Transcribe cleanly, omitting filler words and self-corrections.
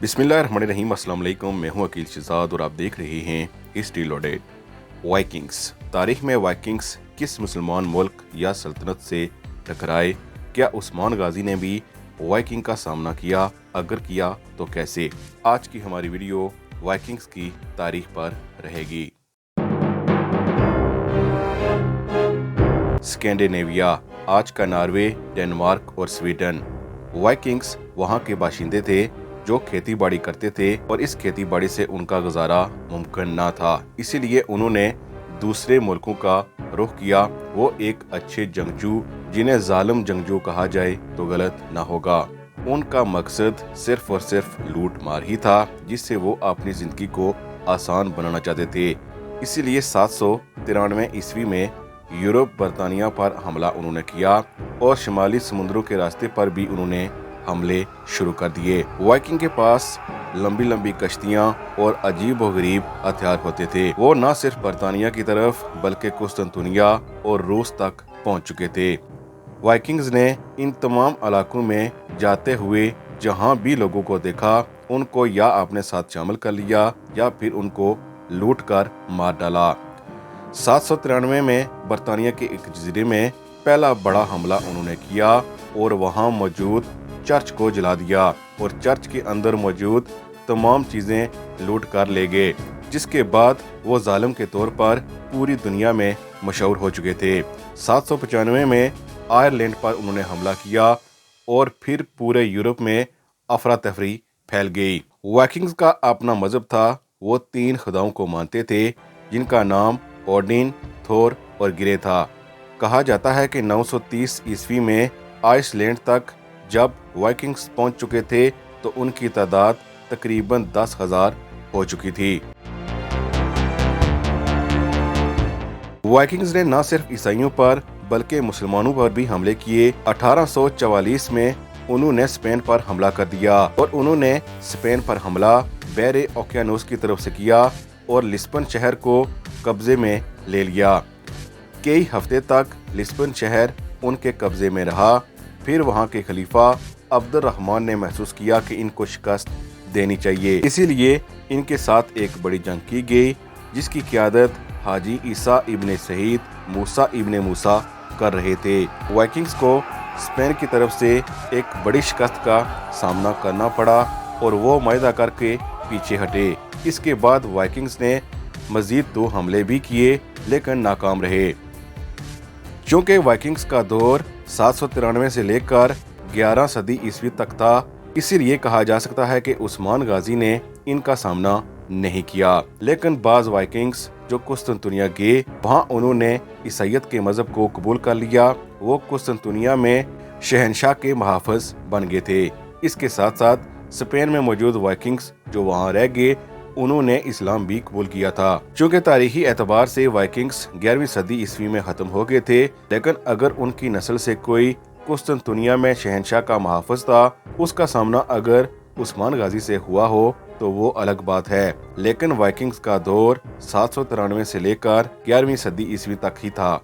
बिस्मिल्लाहिर्रहमानिर्रहीम। अस्सलाम वालेकुम। मैं हूं अकील शहजाद और आप देख रहे हैं हिस्ट्री लोडेड। वाइकिंग्स। तारीख में वाइकिंग्स किस मुसलमान मुल्क या सल्तनत से टकराए? क्या उस्मान गाजी ने भी वाइकिंग का सामना किया? अगर किया तो कैसे? आज की हमारी वीडियो वाइकिंग्स की तारीख पर रहेगी। स्कैंडिनेविया, आज का नॉर्वे, डेनमार्क और स्वीडन। वाइकिंग्स वहां के बाशिंदे थे जो खेती बाड़ी करते थे और इस खेती बाड़ी से उनका गुजारा मुमकिन ना था, इसीलिए उन्होंने दूसरे मुल्कों का रुख किया। वो एक अच्छे जंगजू, जिन्हें जालिम जंगजू कहा जाए तो गलत ना होगा। उनका मकसद सिर्फ और सिर्फ लूट मार ही था, जिससे वो अपनी जिंदगी को आसान बनाना चाहते थे। इसीलिए 793 ईस्वी में यूरोप बर्तानिया पर हमला उन्होंने किया और शुमाली समुद्रों के रास्ते पर भी उन्होंने हमले शुरू कर दिए। वाइकिंग के पास लंबी लंबी कश्तियां और अजीब व गरीब हथियार होते थे। वो न सिर्फ बर्तानिया की तरफ बल्कि कुस्तुनतुनिया और रूस तक पहुंच चुके थे। वाइकिंग्स ने इन तमाम इलाकों में जाते हुए जहां भी लोगों को देखा, उनको या अपने साथ शामिल कर लिया या फिर उनको लूट कर मार डाला। 793 में बर्तानिया के एक जजीरे में पहला बड़ा हमला उन्होंने किया और वहां मौजूद चर्च को जला दिया और चर्च के अंदर मौजूद तमाम चीजें लूट कर ले गए, जिसके बाद वो जालिम के तौर पर पूरी दुनिया में मशहूर हो चुके थे। 795 में आयरलैंड पर उन्होंने हमला किया और फिर पूरे यूरोप में अफरा तफरी फैल गई। वाइकिंग्स का अपना मजहब था। वो 3 खुदाओं को मानते थे, जिनका नाम ओडिन, थोर और गिरे था। कहा जाता है कि 930 ईस्वी में आइसलैंड तक जब वाइकिंग्स पहुंच चुके थे तो उनकी तादाद तकरीबन 10,000 हो चुकी थी। वाइकिंग्स ने न सिर्फ ईसाइयों पर बल्कि मुसलमानों पर भी हमले किए। 1844 में उन्होंने स्पेन पर हमला कर दिया और उन्होंने स्पेन पर हमला बहरे ओकियानूस की तरफ से किया और लिस्बन शहर को कब्जे में ले लिया। कई हफ्ते तक लिस्बन शहर उनके कब्जे में रहा। फिर वहां के खलीफा अब्दुल रहमान ने महसूस किया कि इनको शिकस्त देनी चाहिए, इसीलिए इनके साथ एक बड़ी जंग की गई, जिसकी क़यादत हाजी ईसा इब्ने सईद मूसा इब्ने मूसा कर रहे थे। वाइकिंग्स को स्पेन की तरफ से एक बड़ी शिकस्त का सामना करना पड़ा और वो मायदा करके पीछे हटे। इसके बाद वाइकिंग्स ने मजीद 2 हमले भी किए, लेकिन नाकाम रहे। चूंकि वाइकिंग्स का दौर 793 से लेकर 11 सदी ईस्वी तक था, इसीलिए कहा जा सकता है कि उस्मान गाजी ने इनका सामना नहीं किया। लेकिन बाज वाइकिंग्स जो कुस्तुनतुनिया गए, वहां उन्होंने ईसाइयत के मजहब को कबूल कर लिया। वो कुस्तुनतुनिया में शहनशाह के मुहाफ़िज़ बन गए थे। इसके साथ साथ स्पेन में मौजूद वाइकिंग्स जो वहां रह गए, उन्होंने इस्लाम भी कबूल किया था। चूंकि तारीखी एतबार से वाइकिंग्स 11वीं सदी ईस्वी में खत्म हो गए थे, लेकिन अगर उनकी नस्ल से कोई कुस्तुनतुनिया में शहनशाह का मुहाफ़िज़ था, उसका सामना अगर उस्मान गाजी से हुआ हो तो वो अलग बात है। लेकिन वाइकिंग्स का दौर 793 से लेकर 11वीं सदी ईस्वी तक ही था।